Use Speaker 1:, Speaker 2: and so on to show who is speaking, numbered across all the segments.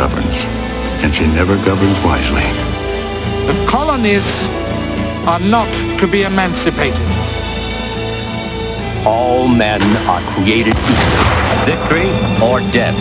Speaker 1: governs, and she never governs wisely.
Speaker 2: The colonies are not to be emancipated.
Speaker 3: All men are created equal. Victory or death.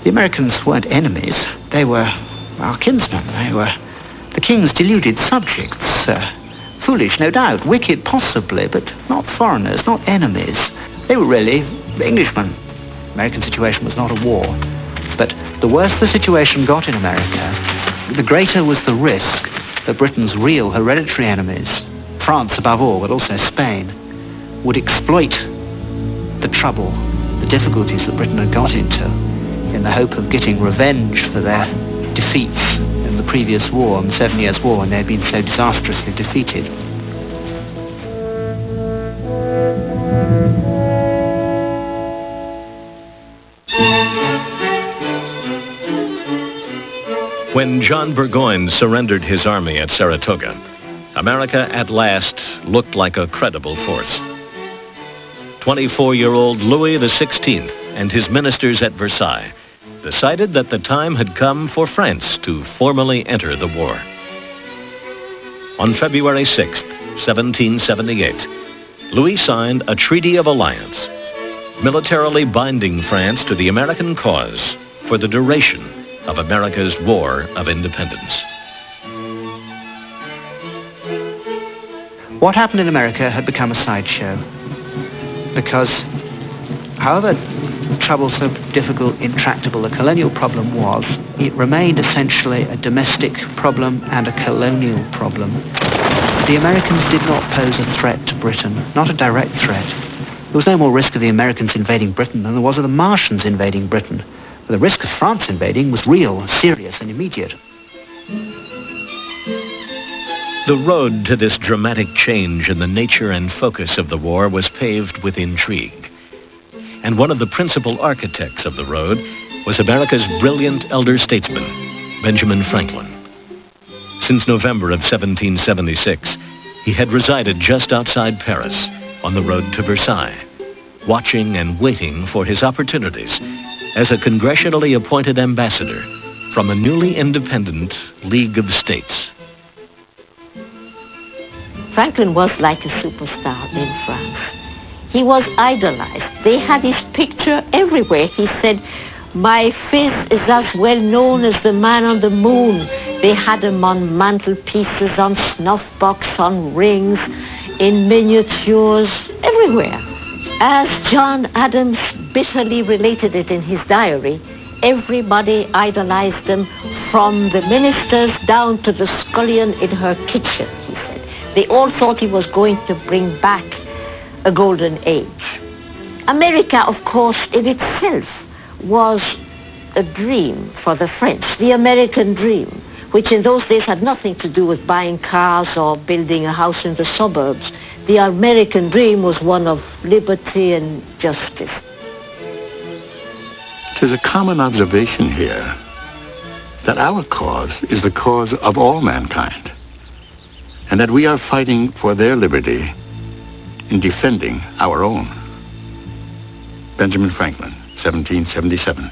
Speaker 4: The Americans weren't enemies. They were our kinsmen. They were the king's deluded subjects. Foolish, no doubt. Wicked, possibly, but not foreigners, not enemies. They were really Englishmen. The American situation was not a war. But the worse the situation got in America, the greater was the risk that Britain's real hereditary enemies, France above all, but also Spain, would exploit the trouble, the difficulties that Britain had got into, in the hope of getting revenge for their defeats in the previous war, the 7 Years' War, when they had been so disastrously defeated.
Speaker 5: When John Burgoyne surrendered his army at Saratoga, America at last looked like a credible force. 24-year-old Louis XVI and his ministers at Versailles decided that the time had come for France to formally enter the war. On February 6, 1778, Louis signed a treaty of alliance, militarily binding France to the American cause for the duration of America's War of Independence.
Speaker 4: What happened in America had become a sideshow, because however troublesome, difficult, intractable the colonial problem was, it remained essentially a domestic problem and a colonial problem. The Americans did not pose a threat to Britain, not a direct threat. There was no more risk of the Americans invading Britain than there was of the Martians invading Britain. The risk of France invading was real, serious, and immediate.
Speaker 5: The road to this dramatic change in the nature and focus of the war was paved with intrigue. And one of the principal architects of the road was America's brilliant elder statesman, Benjamin Franklin. Since November of 1776, he had resided just outside Paris on the road to Versailles, watching and waiting for his opportunities as a congressionally appointed ambassador from a newly independent League of States.
Speaker 6: Franklin was like a superstar in France. He was idolized. They had his picture everywhere. He said, "My face is as well known as the man on the moon." They had him on mantelpieces, on snuff box, on rings, in miniatures, everywhere. As John Adams bitterly related it in his diary, everybody idolized him, from the ministers down to the scullion in her kitchen, he said. They all thought he was going to bring back a golden age. America, of course, in itself was a dream for the French, the American dream, which in those days had nothing to do with buying cars or building a house in the suburbs. The American dream was one of liberty and justice.
Speaker 1: It is a common observation here that our cause is the cause of all mankind, and that we are fighting for their liberty in defending our own. Benjamin Franklin, 1777.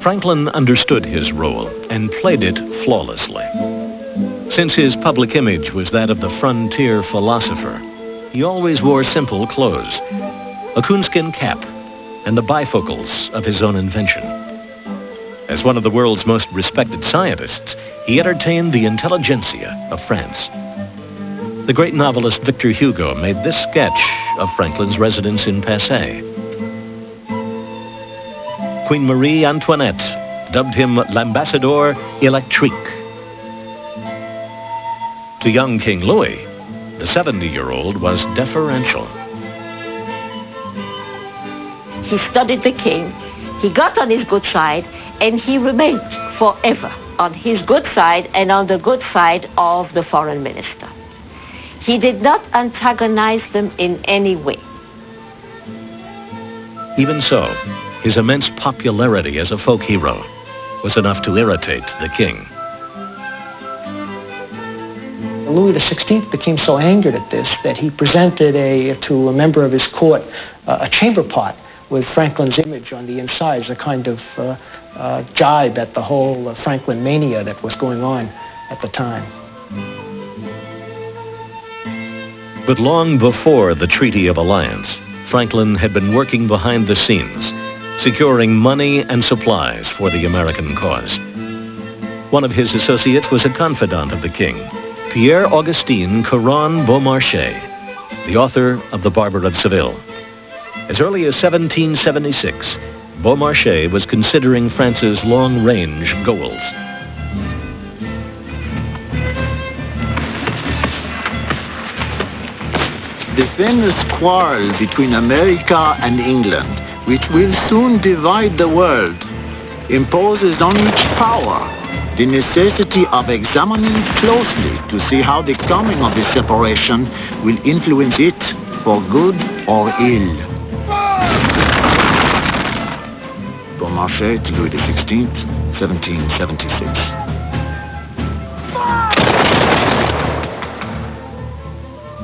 Speaker 5: Franklin understood his role and played it flawlessly. Since his public image was that of the frontier philosopher, he always wore simple clothes, a coonskin cap, and the bifocals of his own invention. As one of the world's most respected scientists, he entertained the intelligentsia of France. The great novelist Victor Hugo made this sketch of Franklin's residence in Passy. Queen Marie Antoinette dubbed him l'ambassadeur électrique. To young King Louis, the 70-year-old was deferential.
Speaker 6: He studied the king, he got on his good side, and he remained forever on his good side and on the good side of the foreign minister. He did not antagonize them in any way.
Speaker 5: Even so, his immense popularity as a folk hero was enough to irritate the king.
Speaker 7: Louis XVI became so angered at this that he presented to a member of his court a chamber pot with Franklin's image on the inside as a kind of jibe at the whole Franklin mania that was going on at the time.
Speaker 5: But long before the Treaty of Alliance, Franklin had been working behind the scenes, securing money and supplies for the American cause. One of his associates was a confidant of the king, Pierre-Augustin Caron Beaumarchais, the author of The Barber of Seville. As early as 1776, Beaumarchais was considering France's long-range goals.
Speaker 8: The famous quarrel between America and England, which will soon divide the world, imposes on each power the necessity of examining closely to see how the coming of this separation will influence it for good or ill. Beaumarchais to Louis XVI, 1776.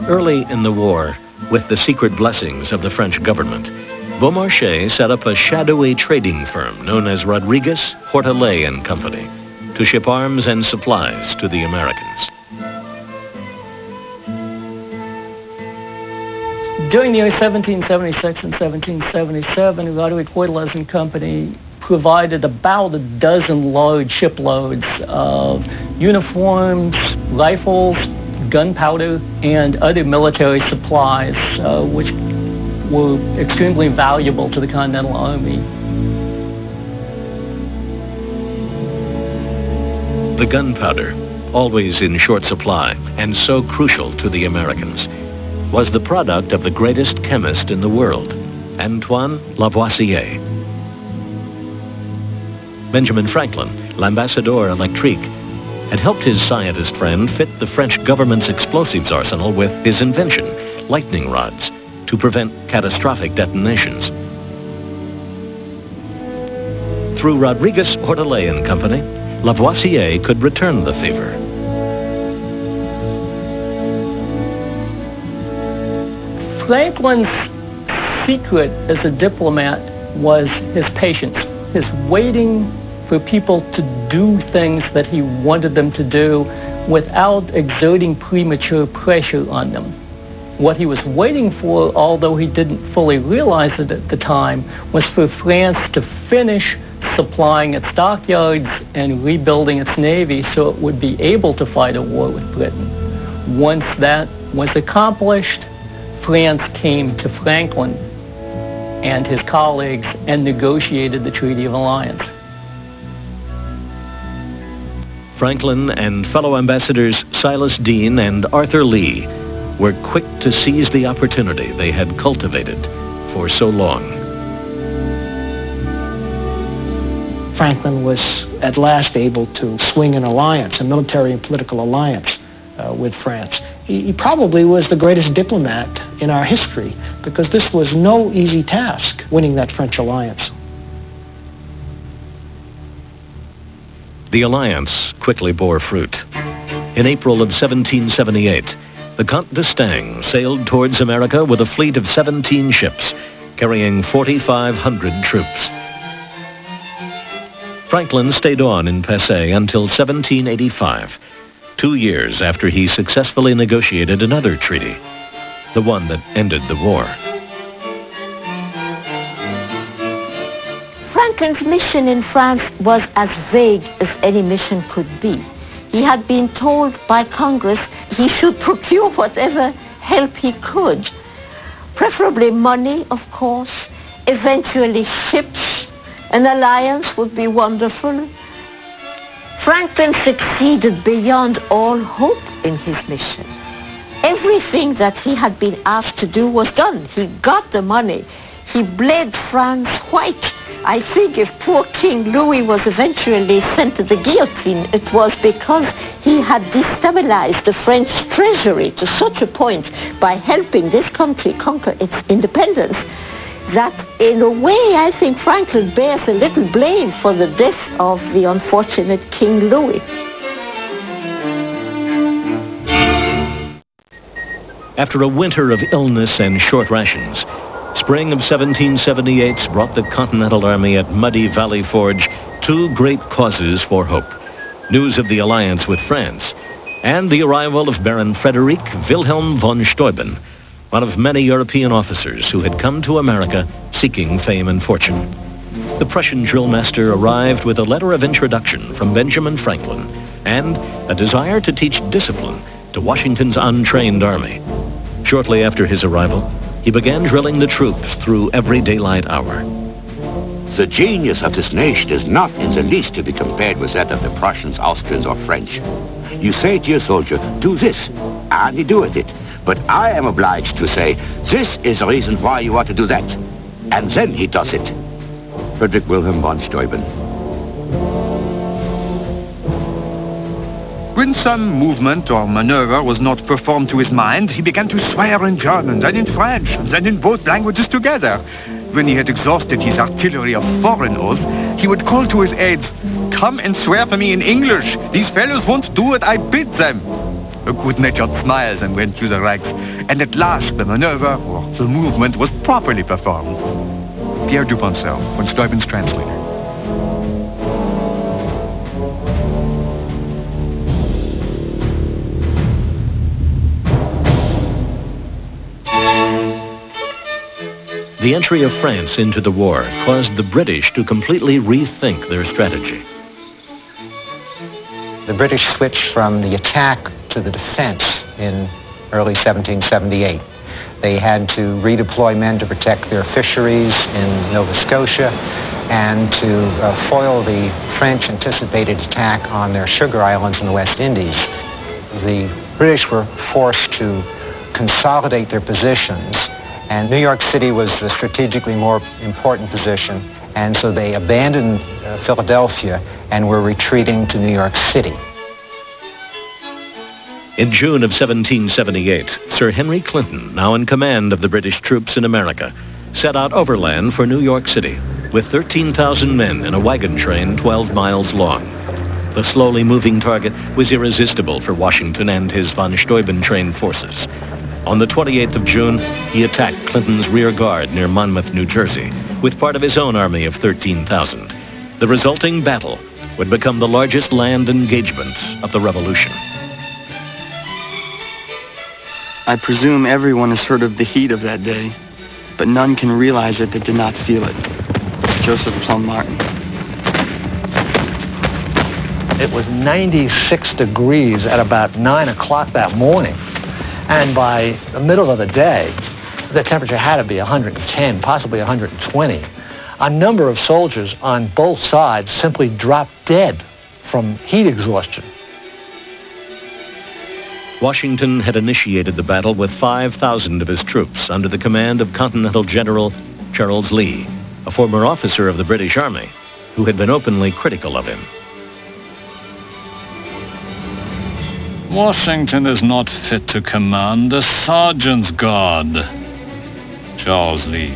Speaker 5: Early in the war, with the secret blessings of the French government, Beaumarchais set up a shadowy trading firm known as Rodriguez, Hortelet and Company to ship arms and supplies to the Americans.
Speaker 7: During the years 1776 and 1777, Roderick Hortelet and Company provided about a dozen large shiploads of uniforms, rifles, gunpowder, and other military supplies, which were extremely valuable to the Continental Army.
Speaker 5: The gunpowder, always in short supply and so crucial to the Americans, was the product of the greatest chemist in the world, Antoine Lavoisier. Benjamin Franklin, l'ambassadeur électrique, had helped his scientist friend fit the French government's explosives arsenal with his invention, lightning rods, to prevent catastrophic detonations. Through Rodriguez, Hortelet and Company, Lavoisier could return the favor.
Speaker 7: Franklin's secret as a diplomat was his patience, his waiting for people to do things that he wanted them to do without exerting premature pressure on them. What he was waiting for, although he didn't fully realize it at the time, was for France to finish supplying its dockyards and rebuilding its navy so it would be able to fight a war with Britain. Once that was accomplished, France came to Franklin and his colleagues and negotiated the Treaty of Alliance.
Speaker 5: Franklin and fellow ambassadors Silas Deane and Arthur Lee were quick to seize the opportunity they had cultivated for so long.
Speaker 7: Franklin was at last able to swing an alliance, a military and political alliance with France. He probably was the greatest diplomat in our history because this was no easy task, winning that French alliance.
Speaker 5: The alliance quickly bore fruit. In April of 1778, the Comte d'Estaing sailed towards America with a fleet of 17 ships, carrying 4,500 troops. Franklin stayed on in Passy until 1785, 2 years after he successfully negotiated another treaty, the one that ended the war.
Speaker 6: Franklin's mission in France was as vague as any mission could be. He had been told by Congress he should procure whatever help he could, preferably money, of course, eventually ships. An alliance would be wonderful. Franklin succeeded beyond all hope in his mission. Everything that he had been asked to do was done. He got the money. He bled France white. I think if poor King Louis was eventually sent to the guillotine, it was because he had destabilized the French treasury to such a point by helping this country conquer its independence that, in a way, I think Franklin bears a little blame for the death of the unfortunate King Louis.
Speaker 5: After a winter of illness and short rations, spring of 1778 brought the Continental Army at Muddy Valley Forge two great causes for hope: news of the alliance with France and the arrival of Baron Frederick Wilhelm von Steuben, one of many European officers who had come to America seeking fame and fortune. The Prussian drillmaster arrived with a letter of introduction from Benjamin Franklin and a desire to teach discipline to Washington's untrained army. Shortly after his arrival, he began drilling the troops through every daylight hour.
Speaker 3: The genius of this nation is not in the least to be compared with that of the Prussians, Austrians, or French. You say to your soldier, do this, and he doeth it. But I am obliged to say, this is the reason why you ought to do that. And then he does it. Frederick Wilhelm von Steuben.
Speaker 2: When some movement or maneuver was not performed to his mind, he began to swear in German, then in French, and then in both languages together. When he had exhausted his artillery of foreign oaths, he would call to his aides, "Come and swear to me in English. These fellows won't do what I bid them." A good-natured smile then went through the ranks, and at last the maneuver, or the movement, was properly performed. Pierre Duponceau, von Steuben's translator.
Speaker 5: The entry of France into the war caused the British to completely rethink their strategy.
Speaker 9: The British switched from the attack to the defense in early 1778. They had to redeploy men to protect their fisheries in Nova Scotia and to foil the French anticipated attack on their sugar islands in the West Indies. The British were forced to consolidate their positions, and New York City was the strategically more important position, and so they abandoned Philadelphia and were retreating to New York City.
Speaker 5: In June of 1778, Sir Henry Clinton, now in command of the British troops in America, set out overland for New York City with 13,000 men in a wagon train 12 miles long. The slowly moving target was irresistible for Washington and his von Steuben-trained forces. On the 28th of June, he attacked Clinton's rear guard near Monmouth, New Jersey, with part of his own army of 13,000. The resulting battle would become the largest land engagement of the Revolution.
Speaker 10: I presume everyone has heard of the heat of that day, but none can realize it that did not feel it. Joseph Plum Martin.
Speaker 11: It was 96 degrees at about 9 o'clock that morning. And by the middle of the day, the temperature had to be 110, possibly 120. A number of soldiers on both sides simply dropped dead from heat exhaustion.
Speaker 5: Washington had initiated the battle with 5,000 of his troops under the command of Continental General Charles Lee, a former officer of the British Army who had been openly critical of him.
Speaker 12: Washington is not fit to command a sergeant's guard. Charles Lee.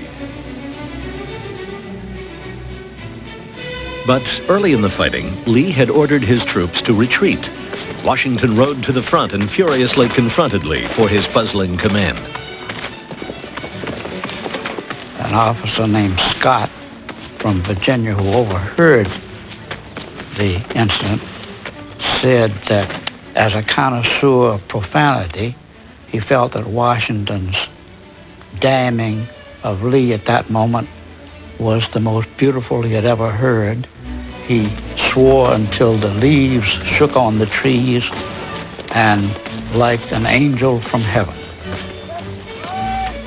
Speaker 5: But early in the fighting, Lee had ordered his troops to retreat. Washington rode to the front and furiously confronted Lee for his puzzling command.
Speaker 13: an officer named Scott from Virginia who overheard the incident said that as a connoisseur of profanity, he felt that Washington's damning of Lee at that moment was the most beautiful he had ever heard. He swore until the leaves shook on the trees and like an angel from heaven.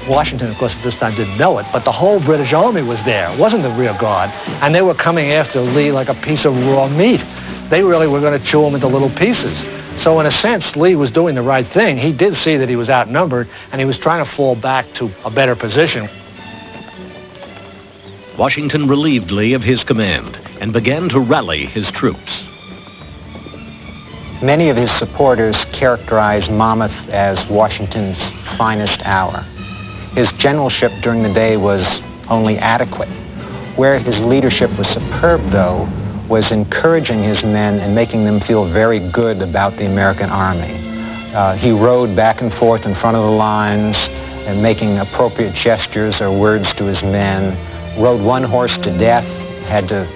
Speaker 11: Washington, of course, at this time didn't know it, but the whole British Army was there. It wasn't the rear guard, and they were coming after Lee like a piece of raw meat. They really were going to chew him into little pieces. So in a sense, Lee was doing the right thing. He did see that he was outnumbered, and he was trying to fall back to a better position.
Speaker 5: Washington relieved Lee of his command and began to rally his troops.
Speaker 9: Many of his supporters characterized Monmouth as Washington's finest hour. His generalship during the day was only adequate. Where his leadership was superb, though, was encouraging his men and making them feel very good about the American army. He rode back and forth in front of the lines and making appropriate gestures or words to his men, rode one horse to death, had to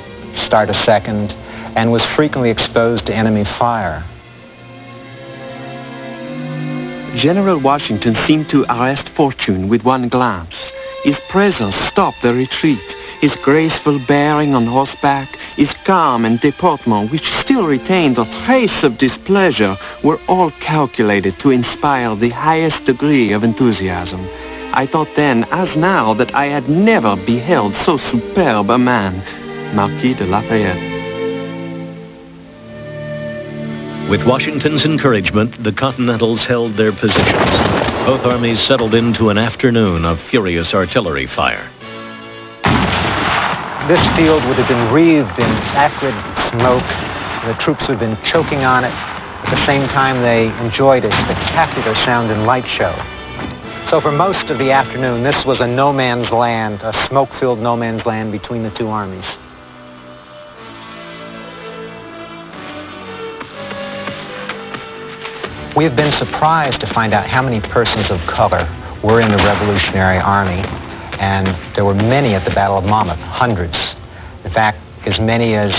Speaker 9: start a second, and was frequently exposed to enemy fire.
Speaker 14: General Washington seemed to arrest fortune with one glance. His presence stopped the retreat. His graceful bearing on horseback, his calm and deportment, which still retained a trace of displeasure, were all calculated to inspire the highest degree of enthusiasm. I thought then, as now, that I had never beheld so superb a man. Marquis de Lafayette.
Speaker 5: With Washington's encouragement, the Continentals held their positions. Both armies settled into an afternoon of furious artillery fire.
Speaker 9: This field would have been wreathed in acrid smoke. The troops would have been choking on it. At the same time, they enjoyed a spectacular sound and light show. So for most of the afternoon, this was a no man's land, a smoke-filled no man's land between the two armies. We have been surprised to find out how many persons of color were in the Revolutionary Army, and there were many at the Battle of Monmouth, hundreds. In fact, as many as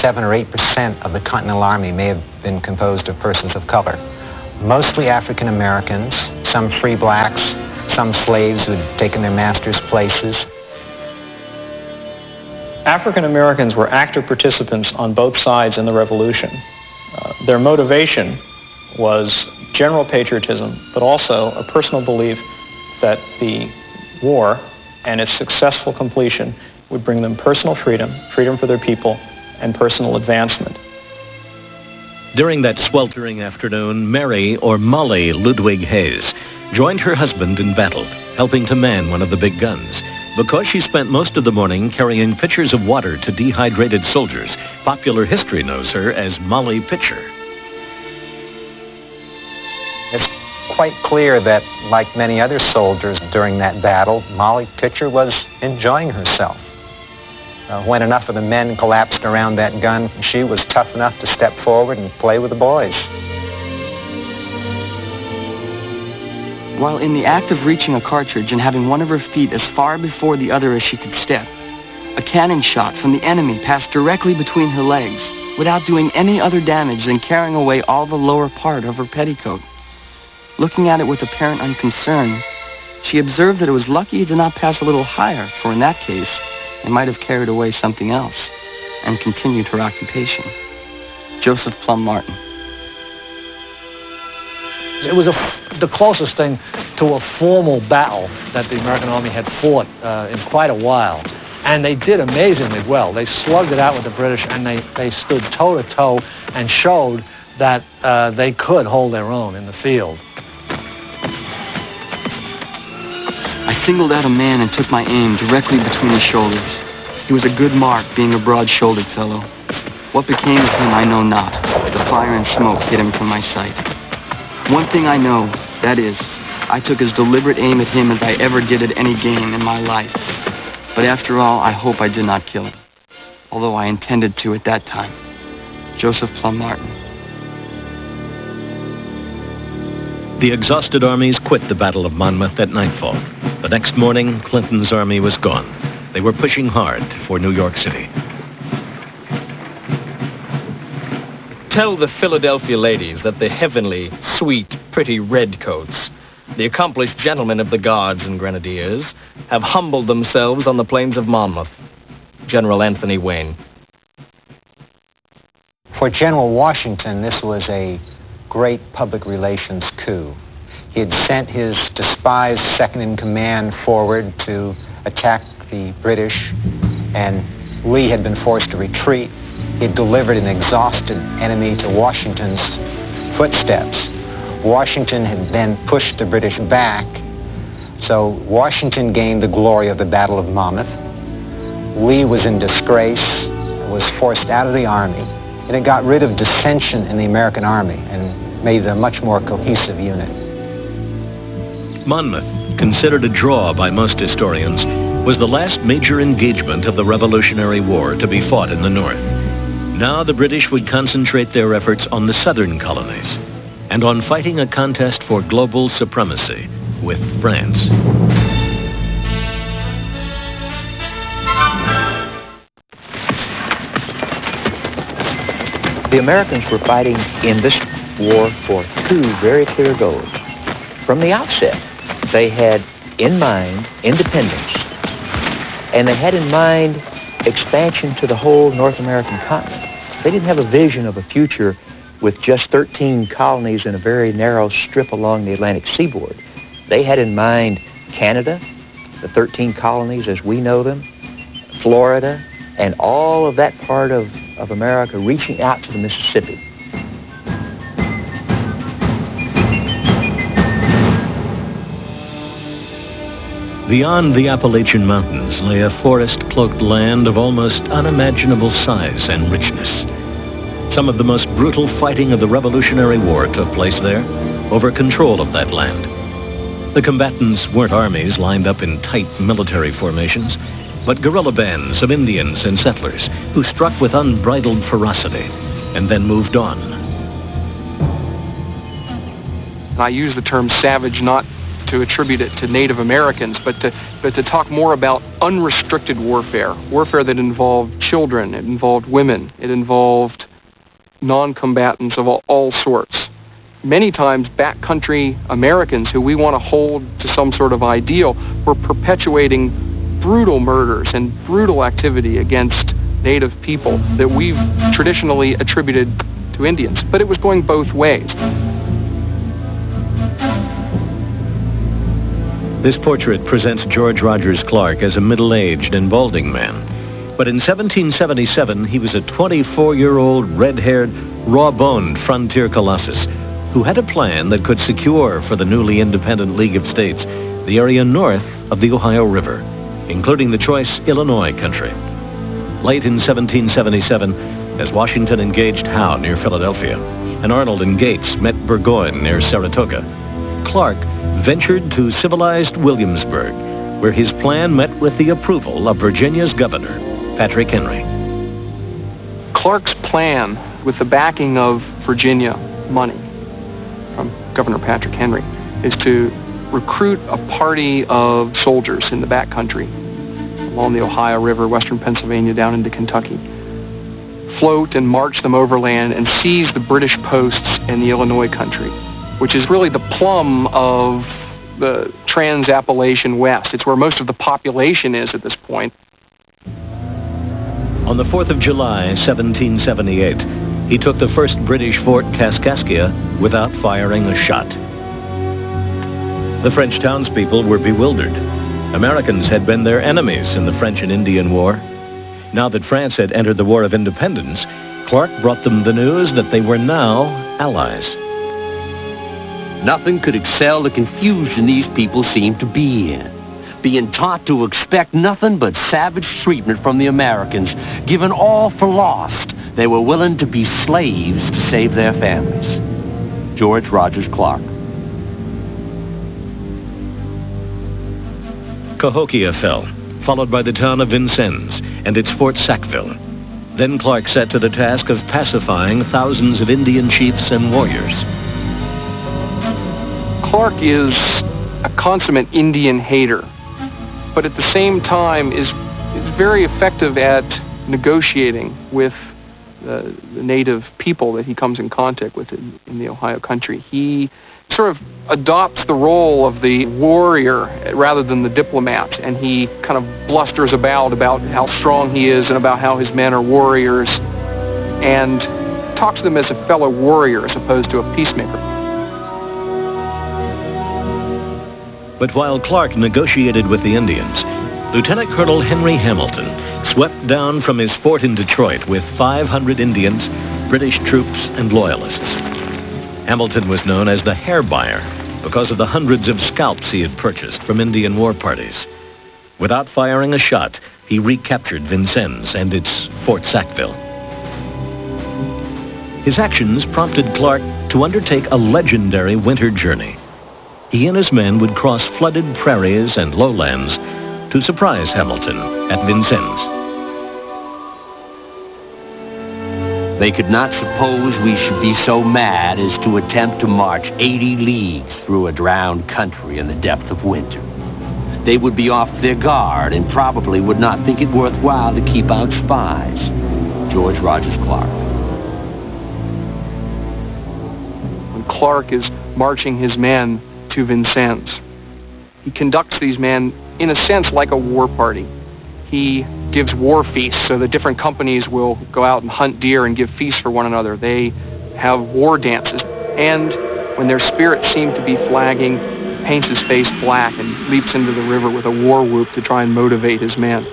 Speaker 9: 7 or 8% of the Continental Army may have been composed of persons of color. Mostly African Americans, some free blacks, some slaves who had taken their masters' places.
Speaker 7: African Americans were active participants on both sides in the Revolution. Their motivation was general patriotism, but also a personal belief that the war and its successful completion would bring them personal freedom, freedom for their people, and personal advancement.
Speaker 5: During that sweltering afternoon, Mary, or Molly Ludwig Hayes, joined her husband in battle, helping to man one of the big guns. Because she spent most of the morning carrying pitchers of water to dehydrated soldiers, popular history knows her as Molly Pitcher.
Speaker 9: It's quite clear that, like many other soldiers during that battle, Molly Pitcher was enjoying herself. When enough of the men collapsed around that gun, she was tough enough to step forward and play with the boys.
Speaker 10: While in the act of reaching a cartridge and having one of her feet as far before the other as she could step, a cannon shot from the enemy passed directly between her legs, without doing any other damage than carrying away all the lower part of her petticoat. Looking at it with apparent unconcern, she observed that it was lucky it did not pass a little higher, for in that case, it might have carried away something else, and continued her occupation. Joseph Plum Martin.
Speaker 11: It was the closest thing to a formal battle that the American Army had fought in quite a while. And they did amazingly well. They slugged it out with the British, and they stood toe-to-toe and showed that they could hold their own in the field.
Speaker 10: I singled out a man and took my aim directly between his shoulders. He was a good mark, being a broad-shouldered fellow. What became of him I know not. The fire and smoke hid him from my sight. One thing I know, that is, I took as deliberate aim at him as I ever did at any game in my life. But after all, I hope I did not kill him, although I intended to at that time. Joseph Plum Martin.
Speaker 5: The exhausted armies quit the Battle of Monmouth at nightfall. The next morning, Clinton's army was gone. They were pushing hard for New York City.
Speaker 15: Tell the Philadelphia ladies that the heavenly, sweet, pretty redcoats, the accomplished gentlemen of the Guards and Grenadiers, have humbled themselves on the plains of Monmouth. General Anthony Wayne.
Speaker 9: For General Washington, this was a great public relations coup. He had sent his despised second-in-command forward to attack the British, and Lee had been forced to retreat. He had delivered an exhausted enemy to Washington's footsteps. Washington had then pushed the British back, so Washington gained the glory of the Battle of Monmouth. Lee was in disgrace, was forced out of the army, and it got rid of dissension in the American army and made it a much more cohesive unit.
Speaker 5: Monmouth, considered a draw by most historians, was the last major engagement of the Revolutionary War to be fought in the North. Now the British would concentrate their efforts on the southern colonies and on fighting a contest for global supremacy with France.
Speaker 16: The Americans were fighting in this war for two very clear goals. From the outset, they had in mind independence, and they had in mind expansion to the whole North American continent. They didn't have a vision of a future with just 13 colonies in a very narrow strip along the Atlantic seaboard. They had in mind Canada, the 13 colonies as we know them, Florida, and all of that part of America reaching out to the Mississippi.
Speaker 5: Beyond the Appalachian Mountains lay a forest-cloaked land of almost unimaginable size and richness. Some of the most brutal fighting of the Revolutionary War took place there, over control of that land. The combatants weren't armies lined up in tight military formations, but guerrilla bands of Indians and settlers who struck with unbridled ferocity and then moved on.
Speaker 17: I use the term savage not to attribute it to Native Americans, but to talk more about unrestricted warfare, warfare that involved children, it involved women, it involved non-combatants of all sorts. Many times backcountry Americans who we want to hold to some sort of ideal were perpetuating brutal murders and brutal activity against Native people that we've traditionally attributed to Indians. But it was going both ways.
Speaker 5: This portrait presents George Rogers Clark as a middle-aged and balding man. But in 1777, he was a 24-year-old, red-haired, raw-boned frontier colossus who had a plan that could secure for the newly independent League of States the area north of the Ohio River, including the choice Illinois country. Late in 1777, as Washington engaged Howe near Philadelphia, and Arnold and Gates met Burgoyne near Saratoga, Clark ventured to civilized Williamsburg, where his plan met with the approval of Virginia's governor, Patrick Henry.
Speaker 17: Clark's plan, with the backing of Virginia money from Governor Patrick Henry, is to recruit a party of soldiers in the backcountry along the Ohio River, western Pennsylvania, down into Kentucky, float and march them overland and seize the British posts in the Illinois country, which is really the plum of the Trans-Appalachian West. It's where most of the population is at this point.
Speaker 5: On the 4th of July, 1778, he took the first British Fort Kaskaskia without firing a shot. The French townspeople were bewildered. Americans had been their enemies in the French and Indian War. Now that France had entered the War of Independence, Clark brought them the news that they were now allies.
Speaker 18: Nothing could excel the confusion these people seemed to be in. Being taught to expect nothing but savage treatment from the Americans, given all for lost, they were willing to be slaves to save their families. George Rogers Clark.
Speaker 5: Cahokia fell, followed by the town of Vincennes and its Fort Sackville. Then Clark set to the task of pacifying thousands of Indian chiefs and warriors.
Speaker 17: Clark is a consummate Indian hater, but at the same time is very effective at negotiating with the native people that he comes in contact with in the Ohio country. He sort of adopts the role of the warrior rather than the diplomat, and he kind of blusters about how strong he is and about how his men are warriors, and talks to them as a fellow warrior as opposed to a peacemaker.
Speaker 5: But while Clark negotiated with the Indians, Lieutenant Colonel Henry Hamilton swept down from his fort in Detroit with 500 Indians, British troops, and loyalists. Hamilton was known as the hair buyer because of the hundreds of scalps he had purchased from Indian war parties. Without firing a shot, he recaptured Vincennes and its Fort Sackville. His actions prompted Clark to undertake a legendary winter journey. He and his men would cross flooded prairies and lowlands to surprise Hamilton at Vincennes.
Speaker 18: They could not suppose we should be so mad as to attempt to march 80 leagues through a drowned country in the depth of winter. They would be off their guard and probably would not think it worthwhile to keep out spies. George Rogers Clark.
Speaker 17: When Clark is marching his men to Vincennes, he conducts these men, in a sense, like a war party. He gives war feasts so that different companies will go out and hunt deer and give feasts for one another. They have war dances. And when their spirits seem to be flagging, paints his face black and leaps into the river with a war whoop to try and motivate his men.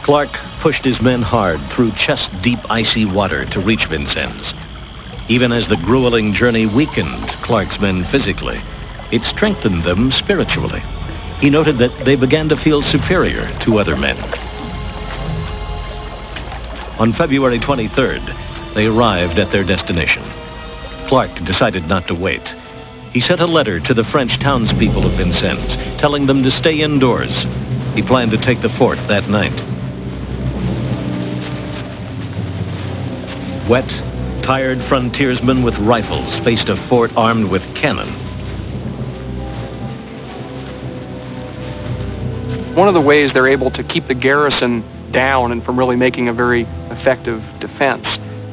Speaker 5: Clark pushed his men hard through chest-deep icy water to reach Vincennes. Even as the grueling journey weakened Clark's men physically, it strengthened them spiritually. He noted that they began to feel superior to other men. On February 23rd, they arrived at their destination. Clark decided not to wait. He sent a letter to the French townspeople of Vincennes, telling them to stay indoors. He planned to take the fort that night. Wet, tired frontiersmen with rifles faced a fort armed with cannon.
Speaker 17: One of the ways they're able to keep the garrison down and from really making a very effective defense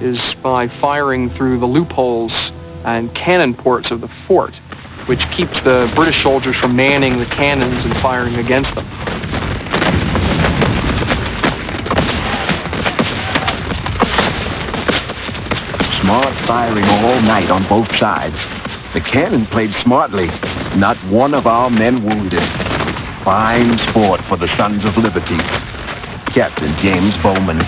Speaker 17: is by firing through the loopholes and cannon ports of the fort, which keeps the British soldiers from manning the cannons and firing against them.
Speaker 19: Smart firing all night on both sides. The cannon played smartly. Not one of our men wounded. Fine sport for the Sons of Liberty. Captain James Bowman.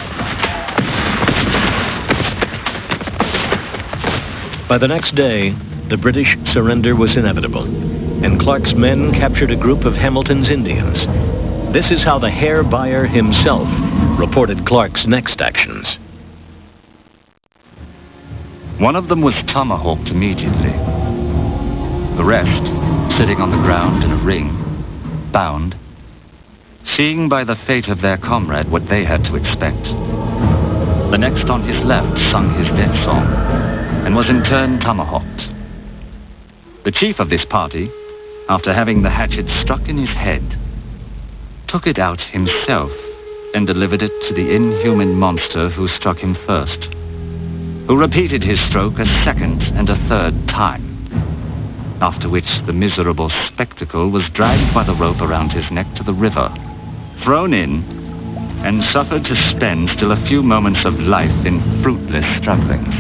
Speaker 5: By the next day, the British surrender was inevitable, and Clark's men captured a group of Hamilton's Indians. This is how the hair buyer himself reported Clark's next actions.
Speaker 20: One of them was tomahawked immediately. The rest, sitting on the ground in a ring, bound, seeing by the fate of their comrade what they had to expect. The next on his left sung his death song, and was in turn tomahawked. The chief of this party, after having the hatchet struck in his head, took it out himself and delivered it to the inhuman monster who struck him first, who repeated his stroke a second and a third time, after which the miserable spectacle was dragged by the rope around his neck to the river, thrown in, and suffered to spend still a few moments of life in fruitless strugglings.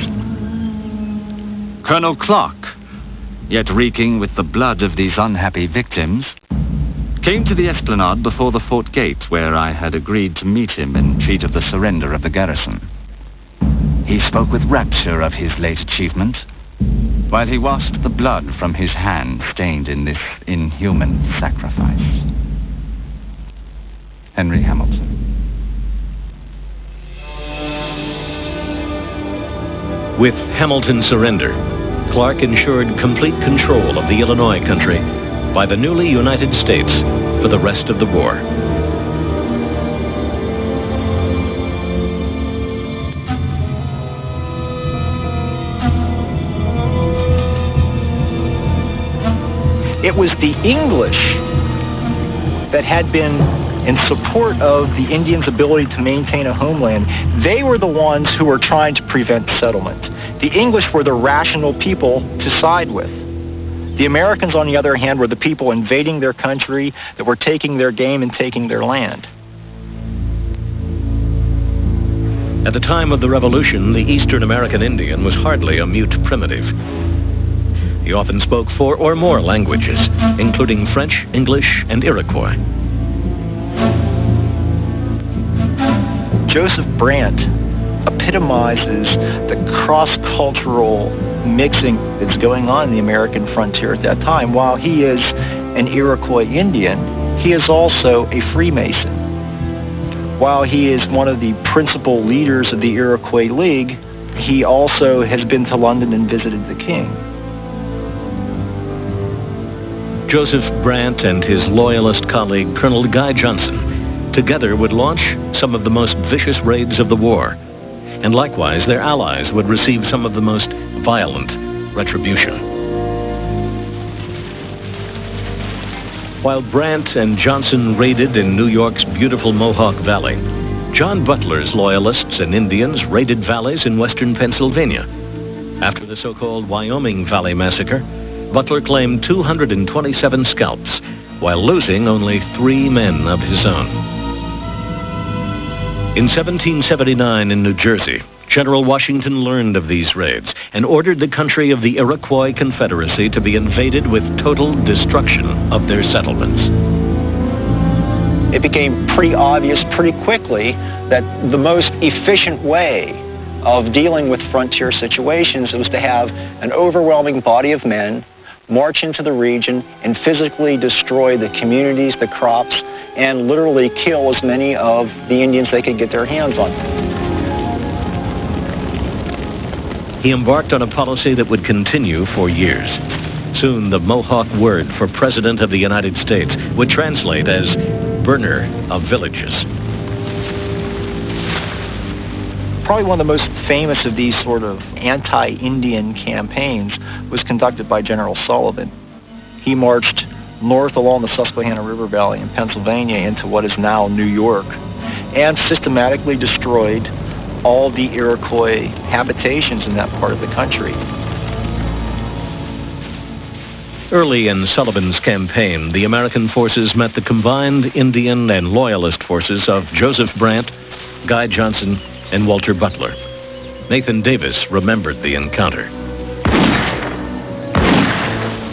Speaker 20: Colonel Clark, yet reeking with the blood of these unhappy victims, came to the esplanade before the fort gate, where I had agreed to meet him and treat of the surrender of the garrison. He spoke with rapture of his late achievement, while he washed the blood from his hand stained in this inhuman sacrifice. Henry Hamilton.
Speaker 5: With Hamilton's surrender, Clark ensured complete control of the Illinois country by the newly United States for the rest of the war.
Speaker 21: it was the English that had been in support of the Indians' ability to maintain a homeland. They were the ones who were trying to prevent settlement. The English were the rational people to side with. The Americans, on the other hand, were the people invading their country, that were taking their game and taking their land.
Speaker 5: At the time of the Revolution, the Eastern American Indian was hardly a mute primitive. He often spoke 4 or more languages, including French, English, and Iroquois.
Speaker 21: Joseph Brant epitomizes the cross-cultural mixing that's going on in the American frontier at that time. While he is an Iroquois Indian, he is also a Freemason. While he is one of the principal leaders of the Iroquois League, he also has been to London and visited the king.
Speaker 5: Joseph Brant and his loyalist colleague, Colonel Guy Johnson, together would launch some of the most vicious raids of the war, and likewise their allies would receive some of the most violent retribution. While Brant and Johnson raided in New York's beautiful Mohawk Valley, John Butler's loyalists and Indians raided valleys in western Pennsylvania. After the so-called Wyoming Valley Massacre, Butler claimed 227 scalps, while losing only 3 men of his own. In 1779 in New Jersey, General Washington learned of these raids and ordered the country of the Iroquois Confederacy to be invaded with total destruction of their settlements.
Speaker 22: It became pretty obvious pretty quickly that the most efficient way of dealing with frontier situations was to have an overwhelming body of men march into the region and physically destroy the communities, the crops, and literally kill as many of the Indians they could get their hands on.
Speaker 5: He embarked on a policy that would continue for years. Soon, the Mohawk word for President of the United States would translate as burner of villages.
Speaker 21: Probably one of the most famous of these sort of anti-Indian campaigns was conducted by General Sullivan. He marched north along the Susquehanna River Valley in Pennsylvania into what is now New York, and systematically destroyed all the Iroquois habitations in that part of the country.
Speaker 5: Early in Sullivan's campaign, the American forces met the combined Indian and Loyalist forces of Joseph Brant, Guy Johnson, and Walter Butler. Nathan Davis remembered the encounter.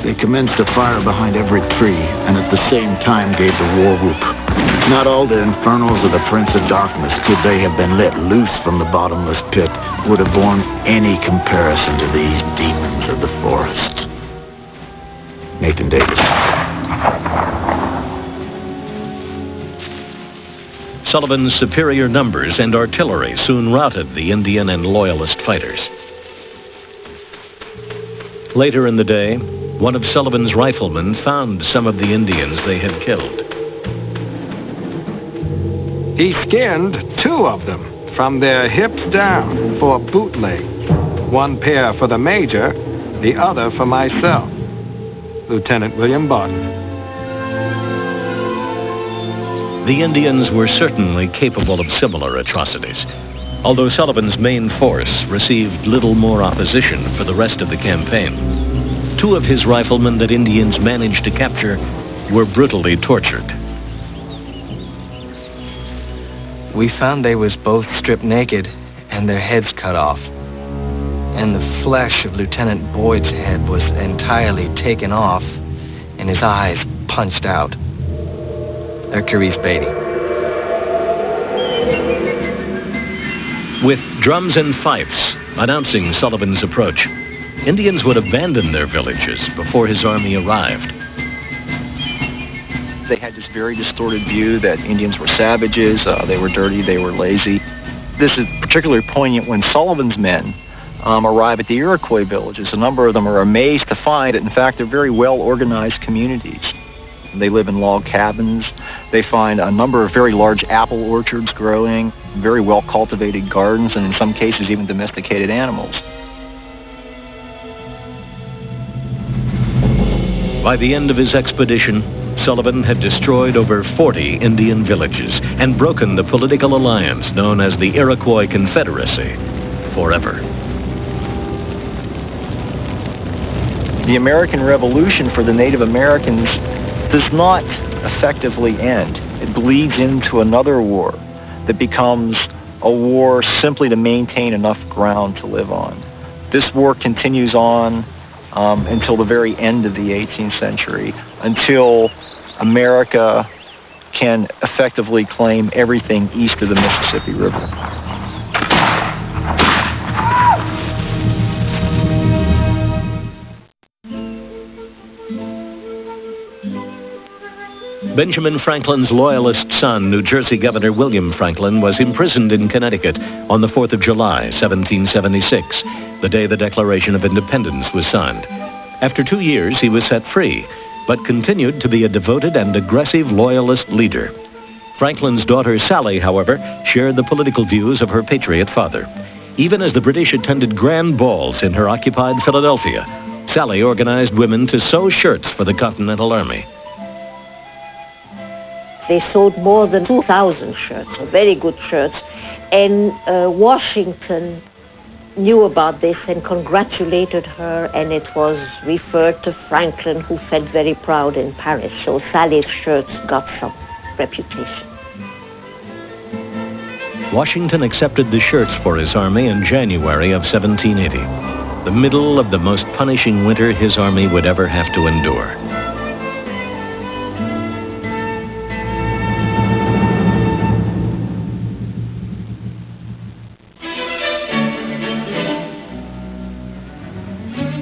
Speaker 8: They commenced a fire behind every tree, and at the same time gave the war whoop. Not all the infernals of the Prince of Darkness, could they have been let loose from the bottomless pit, would have borne any comparison to these demons of the forest. Nathan Davis.
Speaker 5: Sullivan's superior numbers and artillery soon routed the Indian and Loyalist fighters. Later in the day, one of Sullivan's riflemen found some of the Indians they had killed.
Speaker 23: He skinned 2 of them from their hips down for bootleg. 1 pair for the major, the other for myself. Lieutenant William Barton.
Speaker 5: The Indians were certainly capable of similar atrocities, although Sullivan's main force received little more opposition for the rest of the campaign. 2 of his riflemen that Indians managed to capture were brutally tortured.
Speaker 10: We found they was both stripped naked and their heads cut off. And the flesh of Lieutenant Boyd's head was entirely taken off and his eyes punched out. They're Carice Beatty.
Speaker 5: With drums and fifes announcing Sullivan's approach, Indians would abandon their villages before his army arrived.
Speaker 21: They had this very distorted view that Indians were savages, they were dirty, they were lazy. This is particularly poignant when Sullivan's men arrive at the Iroquois villages. A number of them are amazed to find that, in fact, they're very well-organized communities. They live in log cabins. They find a number of very large apple orchards growing, very well-cultivated gardens, and in some cases even domesticated animals.
Speaker 5: By the end of his expedition, Sullivan had destroyed over 40 Indian villages and broken the political alliance known as the Iroquois Confederacy forever.
Speaker 21: The American Revolution for the Native Americans does not effectively end. It bleeds into another war that becomes a war simply to maintain enough ground to live on. This war continues on until the very end of the 18th century, until America can effectively claim everything east of the Mississippi River.
Speaker 5: Benjamin Franklin's loyalist son, New Jersey Governor William Franklin, was imprisoned in Connecticut on the 4th of July, 1776, the day the Declaration of Independence was signed. After 2 years, he was set free, but continued to be a devoted and aggressive loyalist leader. Franklin's daughter Sally, however, shared the political views of her patriot father. Even as the British attended grand balls in her occupied Philadelphia, Sally organized women to sew shirts for the Continental Army.
Speaker 1: They sold more than 2,000 shirts, very good shirts, and Washington knew about this and congratulated her, and it was referred to Franklin, who felt very proud in Paris. So Sally's shirts got some reputation.
Speaker 5: Washington accepted the shirts for his army in January of 1780, the middle of the most punishing winter his army would ever have to endure.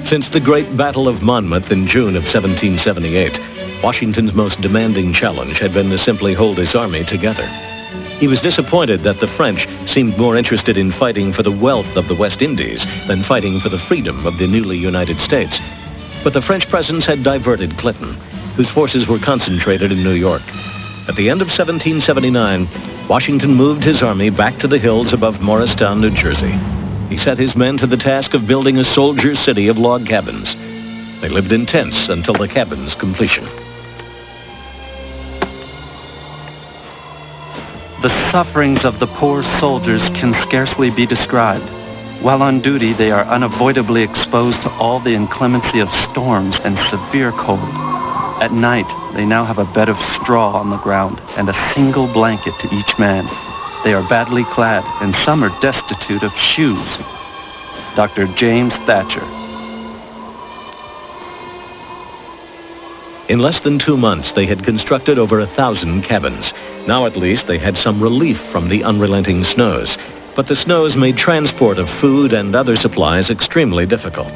Speaker 5: Since the Great Battle of Monmouth in June of 1778, Washington's most demanding challenge had been to simply hold his army together. He was disappointed that the French seemed more interested in fighting for the wealth of the West Indies than fighting for the freedom of the newly United States. But the French presence had diverted Clinton, whose forces were concentrated in New York. At the end of 1779, Washington moved his army back to the hills above Morristown, New Jersey. He set his men to the task of building a soldier city of log cabins. They lived in tents until the cabin's completion.
Speaker 4: The sufferings of the poor soldiers can scarcely be described. While on duty, they are unavoidably exposed to all the inclemency of storms and severe cold. At night, they now have a bed of straw on the ground and a single blanket to each man. They are badly clad, and some are destitute of shoes. Dr. James Thatcher.
Speaker 5: In less than 2 months, they had constructed over 1,000 cabins. Now at least they had some relief from the unrelenting snows. But the snows made transport of food and other supplies extremely difficult.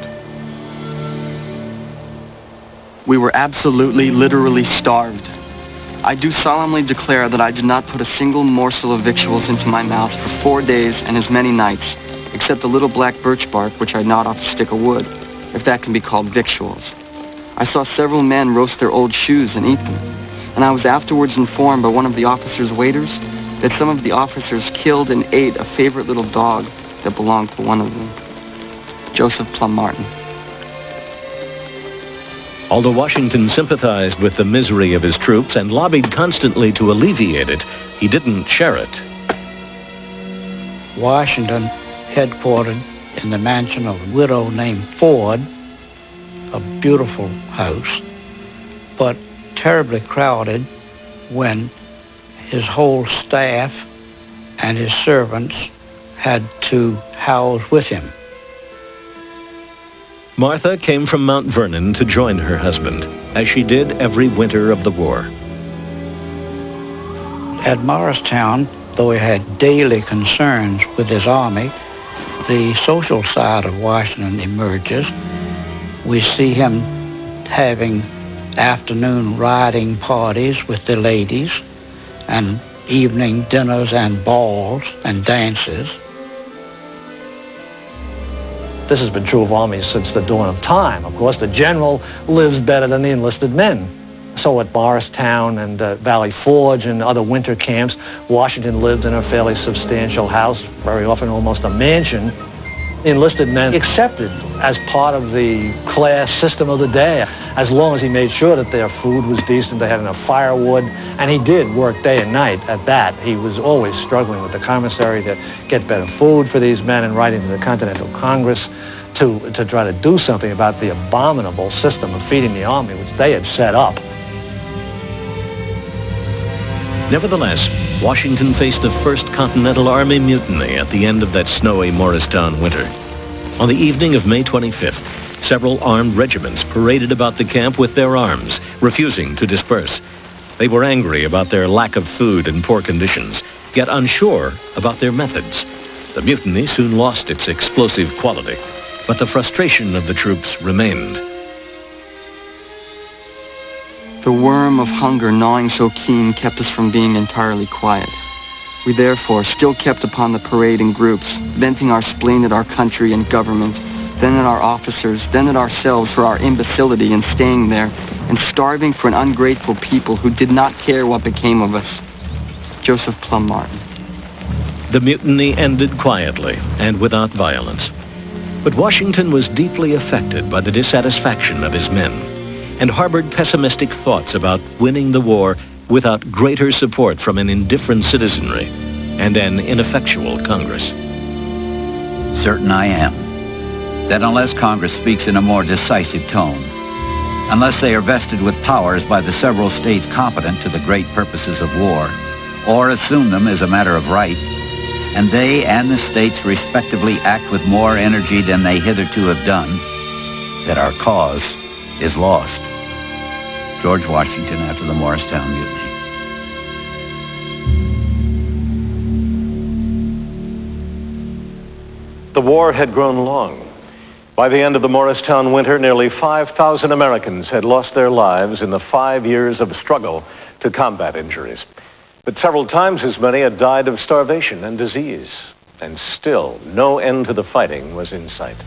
Speaker 10: We were absolutely, literally starved. I do solemnly declare that I did not put a single morsel of victuals into my mouth for 4 days and as many nights, except the little black birch bark which I gnawed off a stick of wood, if that can be called victuals. I saw several men roast their old shoes and eat them, and I was afterwards informed by one of the officers' waiters that some of the officers killed and ate a favorite little dog that belonged to one of them. Joseph Plum Martin.
Speaker 5: Although Washington sympathized with the misery of his troops and lobbied constantly to alleviate it, he didn't share it.
Speaker 13: Washington headquartered in the mansion of a widow named Ford, a beautiful house, but terribly crowded when his whole staff and his servants had to house with him.
Speaker 5: Martha came from Mount Vernon to join her husband, as she did every winter of the war.
Speaker 13: At Morristown, though he had daily concerns with his army, the social side of Washington emerges. We see him having afternoon riding parties with the ladies and evening dinners and balls and dances.
Speaker 11: This has been true of armies since the dawn of time. Of course, the general lives better than the enlisted men. So at Morristown and Valley Forge and other winter camps, Washington lived in a fairly substantial house, very often almost a mansion. The enlisted men accepted as part of the class system of the day. as long as he made sure that their food was decent, they had enough firewood, and he did work day and night at that. He was always struggling with the commissary to get better food for these men and writing to the Continental Congress to try to do something about the abominable system of feeding the army which they had set up.
Speaker 5: Nevertheless, Washington faced the first Continental Army mutiny at the end of that snowy Morristown winter. On the evening of May 25th, several armed regiments paraded about the camp with their arms, refusing to disperse. They were angry about their lack of food and poor conditions, yet unsure about their methods. The mutiny soon lost its explosive quality, but the frustration of the troops remained.
Speaker 10: The worm of hunger gnawing so keen kept us from being entirely quiet. We therefore still kept upon the parade in groups, venting our spleen at our country and government, then at our officers, then at ourselves for our imbecility in staying there, and starving for an ungrateful people who did not care what became of us. Joseph Plum Martin.
Speaker 5: The mutiny ended quietly and without violence. But Washington was deeply affected by the dissatisfaction of his men, and harbored pessimistic thoughts about winning the war without greater support from an indifferent citizenry and an ineffectual Congress.
Speaker 2: Certain I am that unless Congress speaks in a more decisive tone, unless they are vested with powers by the several states competent to the great purposes of war, or assume them as a matter of right, and they and the states respectively act with more energy than they hitherto have done, that our cause is lost. George Washington after the Morristown Mutiny.
Speaker 3: The war had grown long. By the end of the Morristown winter, nearly 5,000 Americans had lost their lives in the 5 years of struggle to combat injuries. But several times as many had died of starvation and disease. And still, no end to the fighting was in sight.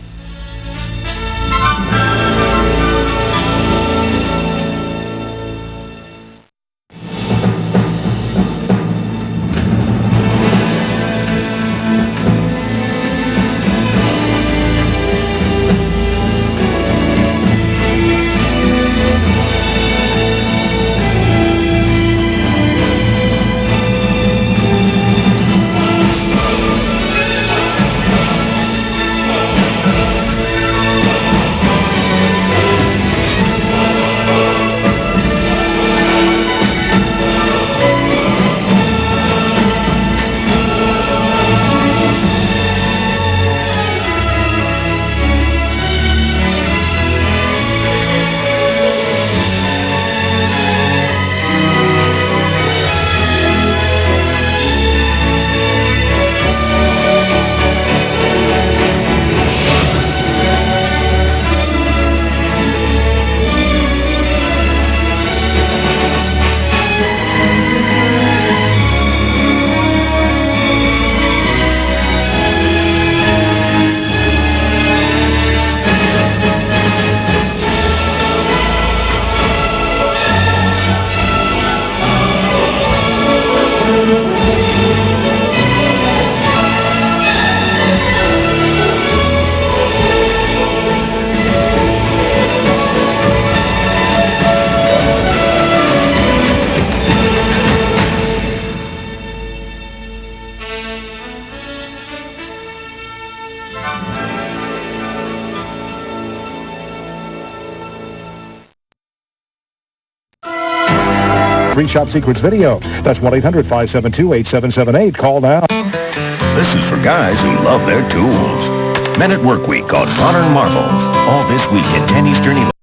Speaker 6: Free Shop Secrets video. That's 1-800-572-8778. Call now.
Speaker 24: This is for guys who love their tools. Men at Work Week on Modern Marvels. All this week at 10 Eastern.